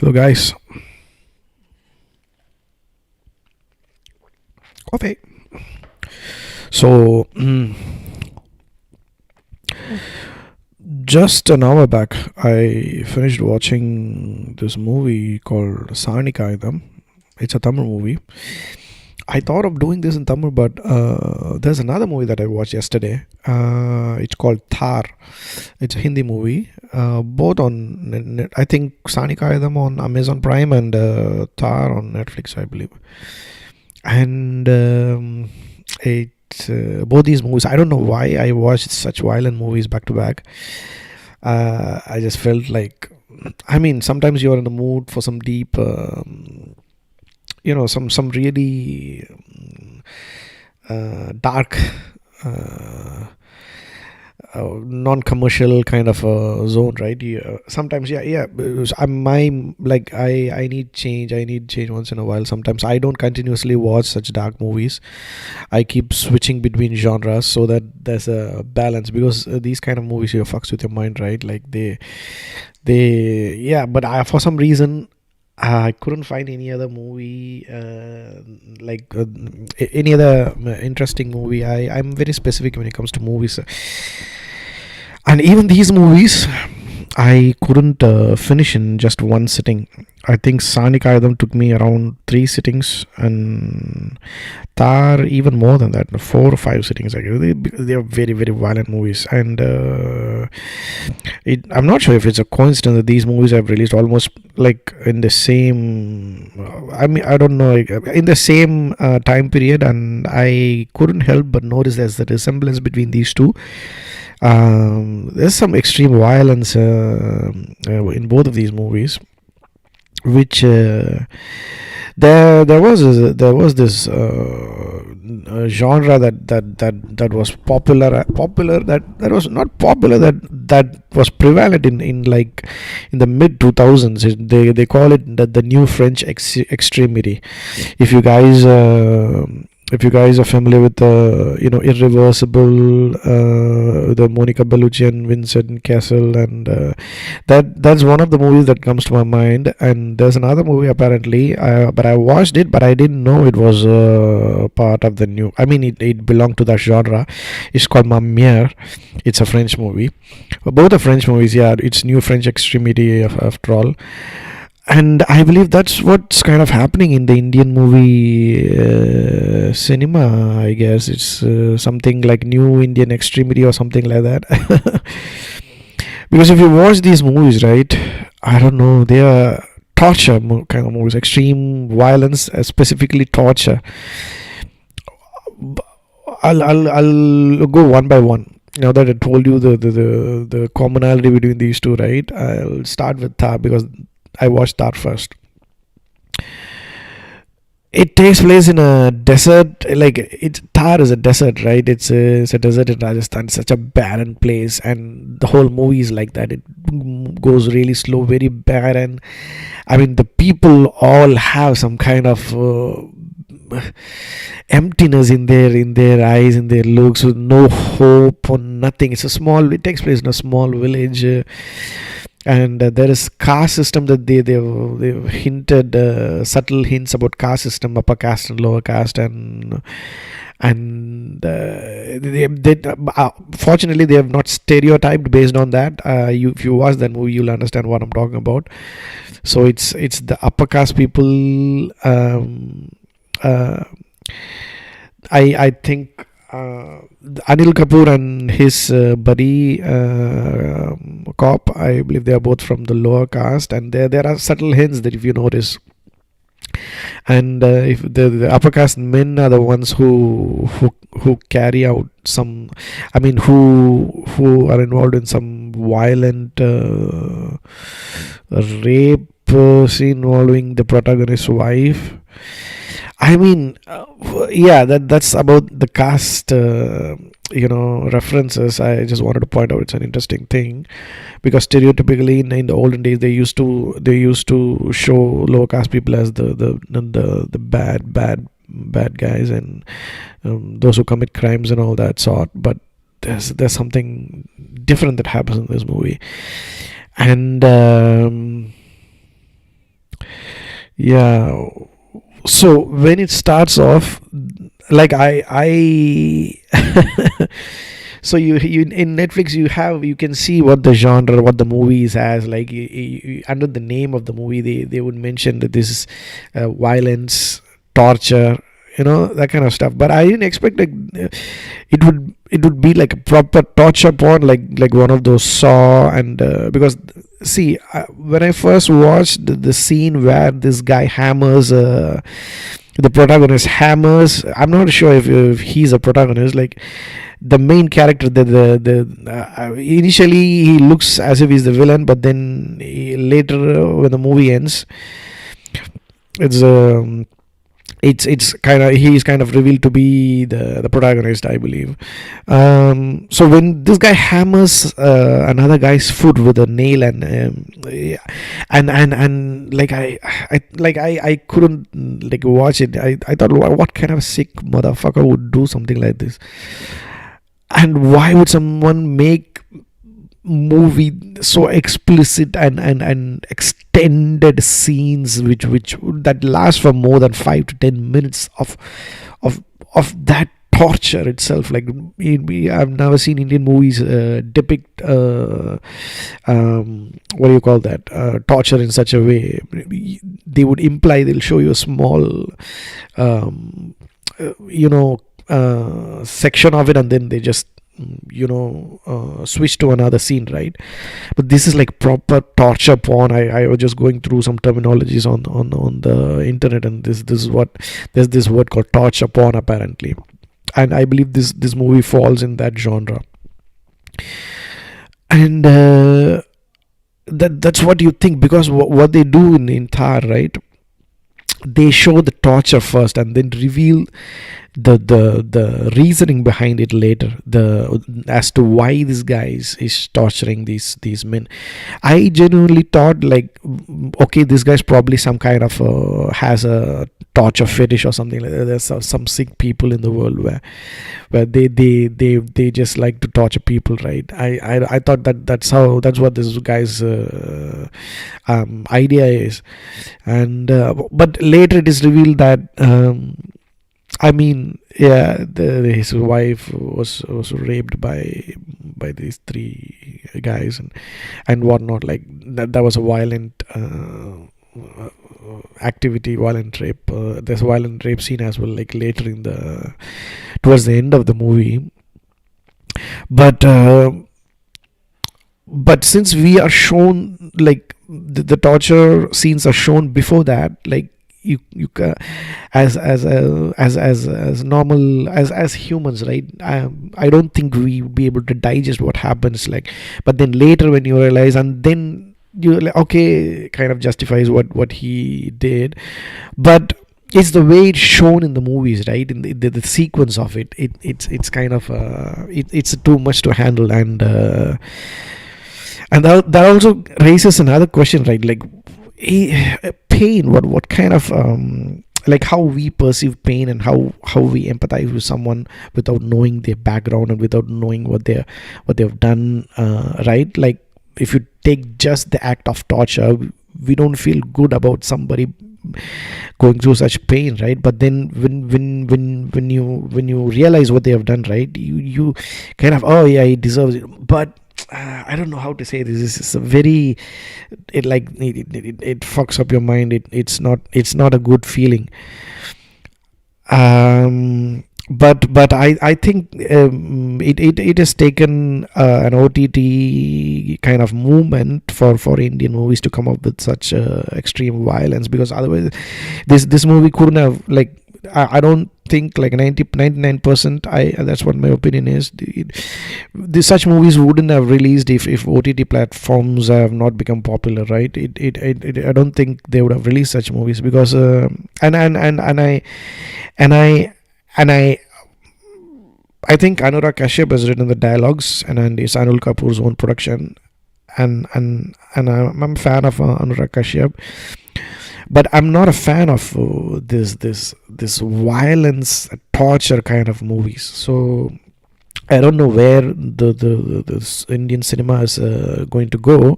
Hello, guys. Coffee. So, just an hour back, I finished watching this movie called Saani Kaayidam. It's a Tamil movie. I thought of doing this in Tamil, but there's another movie that I watched yesterday. It's called Thar. It's a Hindi movie. Both on, I think, Saani Kaayidam on Amazon Prime and Thar on Netflix, I believe. And it's both these movies. I don't know why I watched such violent movies back to back. I just felt like, sometimes you're in the mood for some deep, some really dark, non-commercial kind of zone, right? Sometimes, yeah. I need change. I need change once in a while. Sometimes I don't continuously watch such dark movies. I keep switching between genres so that there's a balance, because these kind of movies fucks with your mind, right? Like but for some reason I couldn't find any other movie, any other interesting movie. I'm very specific when it comes to movies, and even these movies I couldn't finish in just one sitting. I think Saani Kaayidam took me around 3 sittings, and Thar even more than that, 4 or 5 sittings. They are very, very violent movies, and I'm not sure if it's a coincidence that these movies have released almost like in the same. I don't know, in the same time period, and I couldn't help but notice there's a resemblance between these two. There's some extreme violence in both of these movies, which there was this genre that was popular that was not popular, that was prevalent in the mid 2000s. They call it the new French extremity. If you guys are familiar with the Irreversible, the Monica Bellucci and Vincent Cassel, and that's one of the movies that comes to my mind. And there's another movie apparently, but I watched it, but I didn't know it was part of the new. It belonged to that genre. It's called Mammier. It's a French movie. Both are French movies. Yeah, it's new French extremity after all. And I believe that's what's kind of happening in the Indian movie cinema. I guess it's something like new Indian extremity or something like that. Because if you watch these movies, right, I don't know, they are torture kind of movies, extreme violence, specifically torture. I'll go one by one. Now that I told you the commonality between these two, right? I'll start with Thar because I watched that first. It takes place in a desert. Thar is a desert, right? It's a desert in Rajasthan. It's such a barren place, and the whole movie is like that. It goes really slow, very barren. The people all have some kind of emptiness in their eyes, in their looks, with no hope or nothing. It takes place in a small village. And there is caste system that they've hinted subtle hints about caste system, upper caste and lower caste, and fortunately they have not stereotyped based on that. If you watch that movie, you'll understand what I'm talking about. So it's the upper caste people. I think Anil Kapoor and his buddy cop, I believe they are both from the lower caste, and there are subtle hints that if you notice. And if the upper caste men are the ones who carry out some, who are involved in some violent rape scene involving the protagonist's wife. That's about the cast references. I just wanted to point out it's an interesting thing, because stereotypically in the olden days they used to show lower caste people as the bad guys, and those who commit crimes and all that sort. But there's something different that happens in this movie, and Yeah. So when it starts off, like I so you in Netflix you can see what the genre, what the movie is as, like under the name of the movie they would mention that this is violence, torture, that kind of stuff. But I didn't expect like it would be like a proper torture porn, like one of those Saw. And because see, when I first watched the scene where this guy hammers the protagonist hammers, I'm not sure if he's a protagonist, like the main character, initially he looks as if he's the villain, but then later, when the movie ends, it's it's kind of he's kind of revealed to be the protagonist, I believe. So when this guy hammers another guy's foot with a nail, yeah, and like I couldn't like watch it. I thought, what kind of sick motherfucker would do something like this? And why would someone make movie so explicit and extended scenes which that last for more than 5 to 10 minutes of of that torture itself? Like, I've never seen Indian movies depict what do you call that, torture in such a way. They would imply, they'll show you a small um, you know section of it, and then they just switch to another scene, right? But this is like proper torture porn. I was just going through some terminologies on the internet, and this is what, there's this word called torture porn apparently, and I believe this movie falls in that genre. And that's what you think, because what they do in Thar, right? They show the torture first and then reveal the reasoning behind it later, the as to why this guy is torturing these men. I genuinely thought, like, okay, this guy's probably some kind of has a torture fetish or something like that. There's some sick people in the world where they just like to torture people, right? I thought that's what this guy's idea is. And but later it is revealed that I mean, yeah, his wife was raped by these three guys and whatnot. Like that was a violent activity, violent rape. There's a violent rape scene as well, like later towards the end of the movie. But since we are shown, like, the torture scenes are shown before that, like, you as normal as humans, right? I don't think we would be able to digest what happens, like. But then later, when you realize, and then you like, okay, kind of justifies what he did. But it's the way it's shown in the movies, right? In the sequence of it's kind of it's too much to handle. And that also raises another question, right? Like, pain, what kind of like how we perceive pain, and how we empathize with someone without knowing their background and without knowing what they've done, right? Like, if you take just the act of torture, we don't feel good about somebody going through such pain, right? But then when you realize what they have done, right, you kind of, oh yeah, he deserves it. But I don't know how to say this. This is a very, it fucks up your mind. It's not a good feeling. But I think it has taken an OTT kind of movement for Indian movies to come up with such extreme violence, because otherwise this movie couldn't have, like, I don't think, like, 99%, that's what my opinion is. Such movies wouldn't have released if OTT platforms have not become popular, right? I don't think they would have released such movies, because I think Anurag Kashyap has written the dialogues, and it's Anil Kapoor's own production, and I'm a fan of Anurag Kashyap, but I'm not a fan of this violence, torture kind of movies. So I don't know where the Indian cinema is going to go,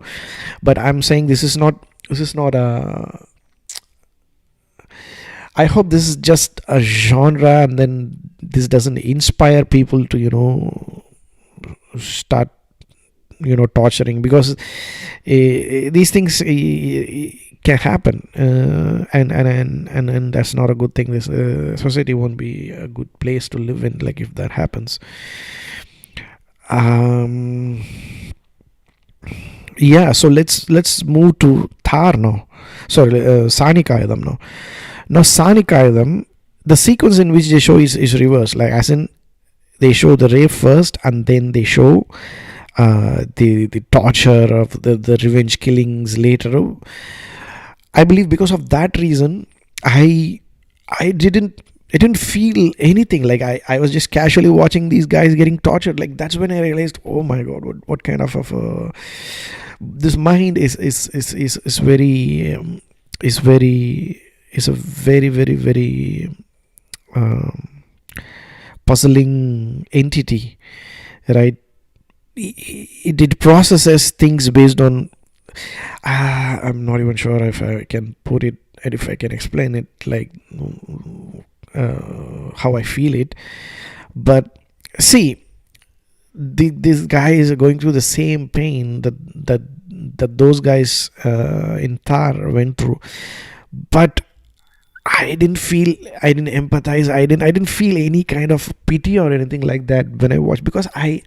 but I'm saying this is not a I hope this is just a genre, and then this doesn't inspire people to start torturing, because these things can happen, and that's not a good thing. This society won't be a good place to live in, like, if that happens. um yeah, so let's move to Thar now. Sorry, Saani Kaayidam now. Now, Saani Kaayidam, the sequence in which they show is reversed, like, as in, they show the rape first, and then they show the torture of the revenge killings later. I believe because of that reason, I I didn't I didn't feel anything. Like, I was just casually watching these guys getting tortured. Like, that's when I realized, oh my god, what kind of this mind is very is a very, very, very um, puzzling entity, right? It processes things based on, I'm not even sure if I can put it and if I can explain it, like, how I feel it. But see, these guys are going through the same pain that those guys in Thar went through. But I didn't empathize. I didn't feel any kind of pity or anything like that when I watched, because I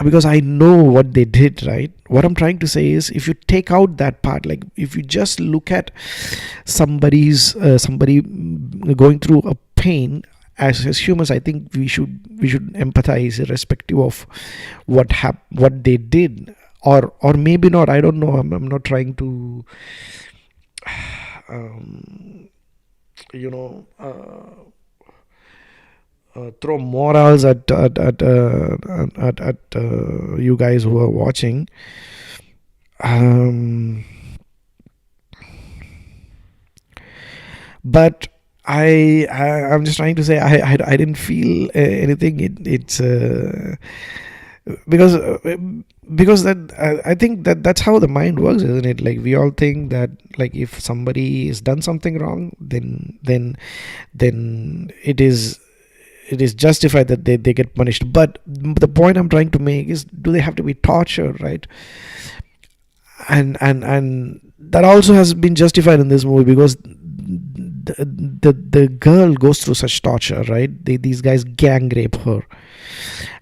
because I know what they did, right? What I'm trying to say is, if you take out that part, like, if you just look at somebody going through a pain, as humans, I think we should empathize, irrespective of what they did, or maybe not. I don't know. I'm not trying to um, you know throw morals at you guys who are watching. um, but I'm just trying to say, I didn't feel anything. It's because that I think that's how the mind works, isn't it? Like, we all think that, like, if somebody has done something wrong, then it is justified that they get punished. But the point I'm trying to make is, do they have to be tortured, right? And that also has been justified in this movie, because the girl goes through such torture, right? These guys gang rape her,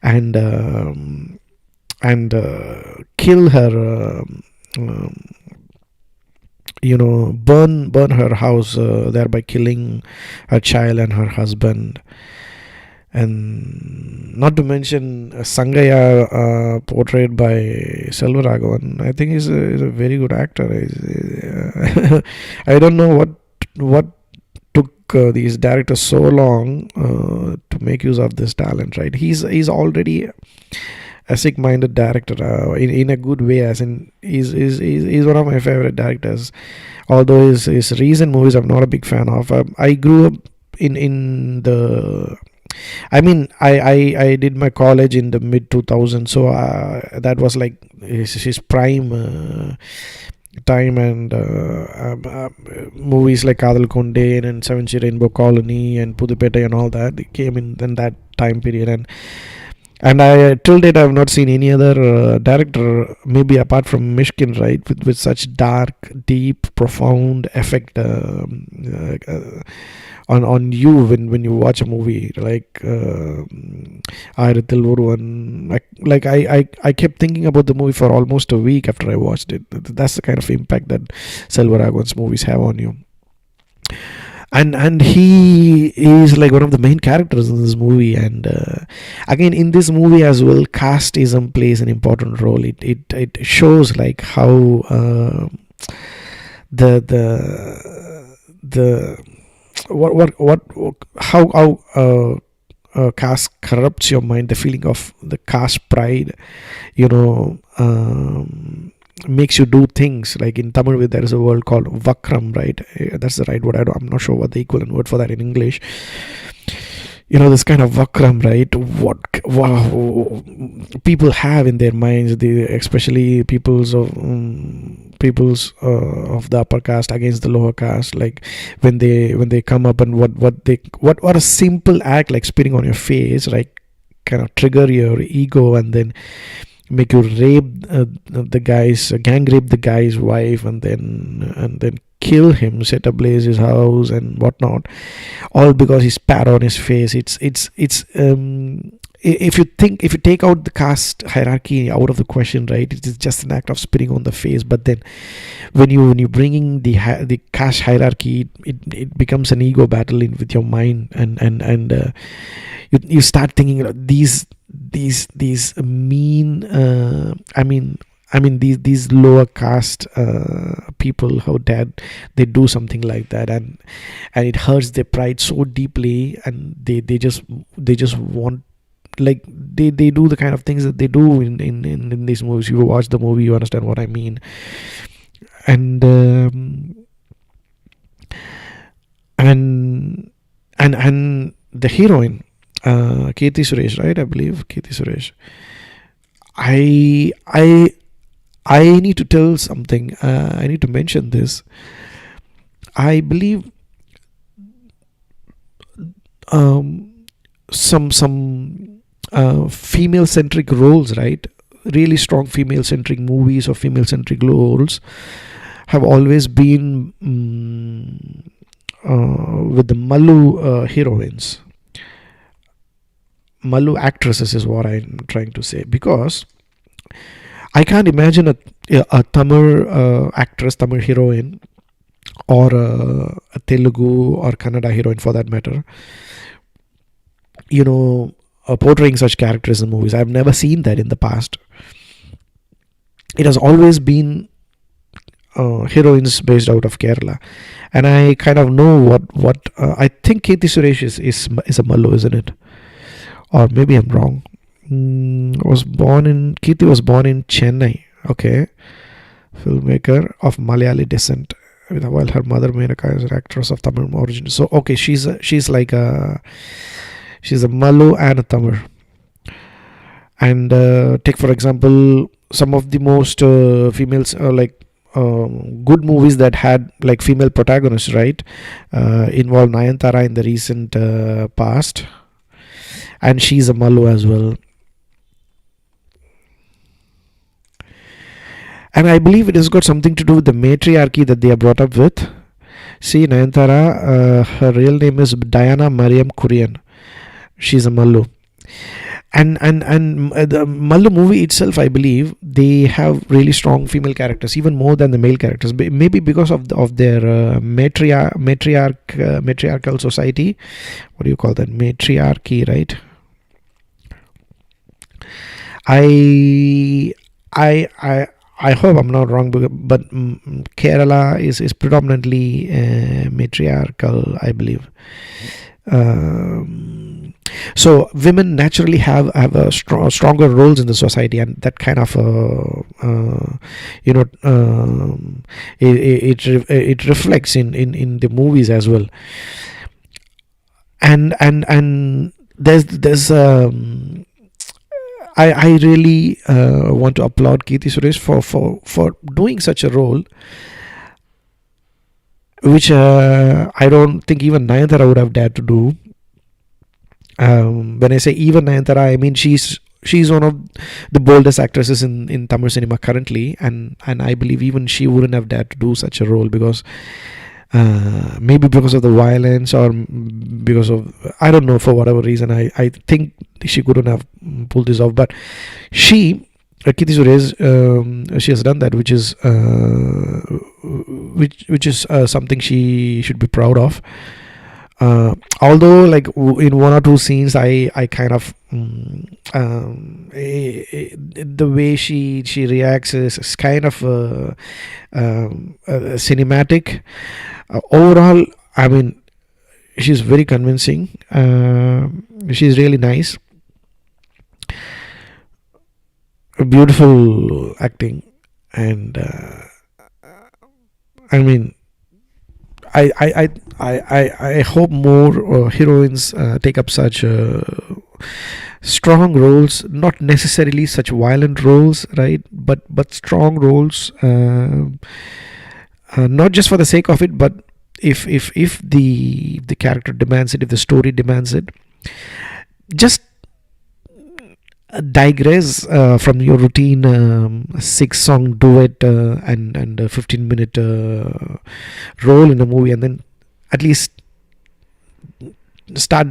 and kill her, burn her house, thereby killing her child and her husband. And not to mention Sangaya, portrayed by Selvaragavan. I think he's a very good actor. I don't know what took these directors so long to make use of this talent, right? He's already a sick-minded director, in a good way, as in, he's one of my favorite directors. Although his recent movies I'm not a big fan of. I grew up in the, I mean, I did my college in the mid 2000s, so that was like his prime time, and movies like Kadal Konde and Seven Rainbow Colony and Pudupeta and all that came in that time period. And I till date I have not seen any other director, maybe apart from Mishkin, right, with such dark, deep, profound effect on you when you watch a movie, like Aayirathil Oruvan. Like I kept thinking about the movie for almost a week after I watched it. That's the kind of impact that Selvaragavan's movies have on you. And he is like one of the main characters in this movie. And again, in this movie as well, casteism plays an important role. It shows, like, how the how caste corrupts your mind. The feeling of the caste pride, makes you do things. Like, in Tamil, there is a word called vakram, right? That's the right word. I'm not sure what the equivalent word for that in English. This kind of vakram, right? What people have in their minds, especially peoples of peoples of the upper caste against the lower caste, like when they come up, and what a simple act like spitting on your face, right, kind of trigger your ego, and then make you rape the guy's gang rape the guy's wife, and then kill him, set ablaze his house and whatnot, all because he spat on his face. If you take out the caste hierarchy out of the question, right, it is just an act of spitting on the face. But then when you bringing the caste hierarchy, it becomes an ego battle with your mind, and you start thinking, these mean, these lower caste people, how dare they do something like that, and it hurts their pride so deeply, and they just want, like, they do the kind of things that they do in these movies. You watch the movie, you understand what I mean. And and the heroine, Kirti Suresh, right? I believe Kirti Suresh. I need to tell something. I need to mention this. I believe some female centric roles, right? Really strong female centric movies or female centric roles have always been with the Malu heroines. Malu actresses is what I'm trying to say, because I can't imagine a Tamil actress, Tamil heroine, or a Telugu or Kannada heroine for that matter, portraying such characters in movies. I've never seen that in the past. It has always been heroines based out of Kerala, and I kind of know what I think Kirti Suresh is a Malu, isn't it? Or maybe I'm wrong. Kirti was born in Chennai. Okay, filmmaker of Malayali descent, while her mother Menaka is an actress of Tamil origin. So okay, she's a Malu and a Tamil. And take for example some of the most females, good movies that had like female protagonists, right? Involved Nayanthara in the recent past, and she's a Malu as well. And I believe it has got something to do with the matriarchy that they are brought up with. See, Nayanthara, her real name is Diana Mariam Kurian. She's a Malu. And the Malu movie itself, I believe they have really strong female characters, even more than the male characters. Maybe because of their matriarchal society. What do you call that? Matriarchy, right? I hope I'm not wrong, but Kerala is predominantly matriarchal, I believe. So women naturally have a stronger roles in the society, and that kind of it reflects in the movies as well. And there's I really want to applaud Kirti Suresh for doing such a role, which I don't think even Nayanthara would have dared to do. When I say even Nayanthara, I mean she's one of the boldest actresses in Tamil cinema currently, and I believe even she wouldn't have dared to do such a role, because maybe because of the violence, or because of, I don't know, for whatever reason, I think she couldn't have pulled this off. But Kirti Suresh, she has done that, which is something she should be proud of. Although like in one or two scenes I kind of the way she reacts is kind of cinematic. Overall, I mean, she's very convincing. She's really nice, beautiful acting, and I mean, I hope more heroines take up such strong roles, not necessarily such violent roles, right? But strong roles, not just for the sake of it, but if the character demands it, if the story demands it, just digress from your routine 6 song duet and a 15-minute role in a movie, and then at least start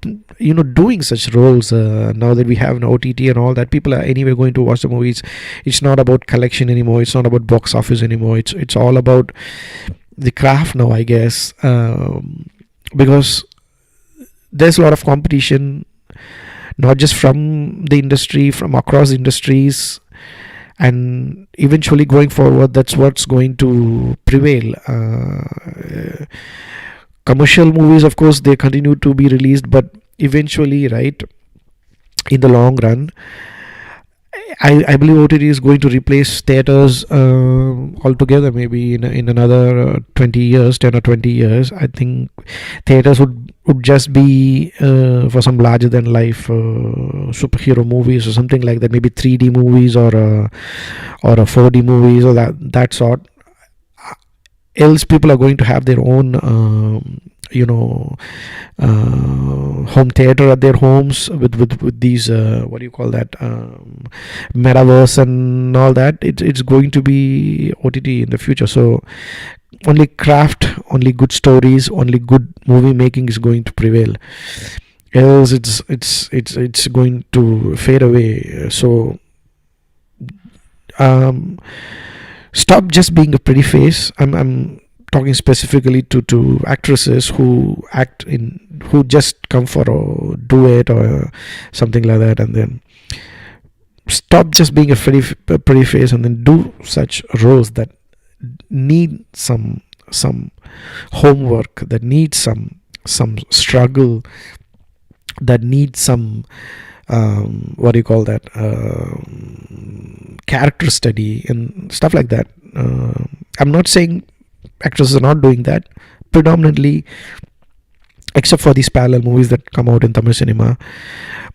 doing such roles. Now that we have an OTT and all that, people are anyway going to watch the movies. It's not about collection anymore, it's not about box office anymore, it's all about the craft now, I guess. Because there's a lot of competition, not just from the industry, from across industries, and eventually going forward, that's what's going to prevail. Commercial movies, of course, they continue to be released, but eventually, right, in the long run, I believe OTT is going to replace theaters altogether. Maybe in another 20 years, 10 or 20 years, I think theaters would just be for some larger than life superhero movies or something like that. Maybe 3D movies or a 4D movies or that sort. Else, people are going to have their own home theater at their homes with these what do you call that, metaverse and all that. It's going to be OTT in the future. So only craft, only good stories, only good movie making is going to prevail. Else it's going to fade away. So stop just being a pretty face. I'm talking specifically to actresses who just come for a duet or something like that, and then stop just being a pretty face, and then do such roles that need some homework, that need some struggle, that need some what do you call that, character study and stuff like that. I'm not saying actors are not doing that. Predominantly, except for these parallel movies that come out in Tamil cinema,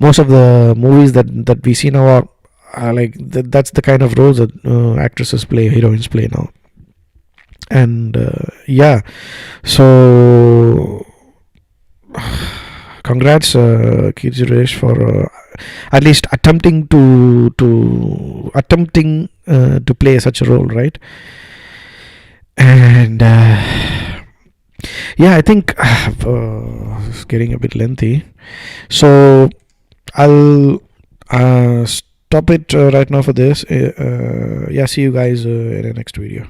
most of the movies that we see now are like that's the kind of roles that actresses play, heroines play now. And yeah, so congrats, Kirti Suresh, for at least attempting to play such a role, right? And yeah, I think it's getting a bit lengthy, so I'll stop it right now for this. Yeah, see you guys in the next video.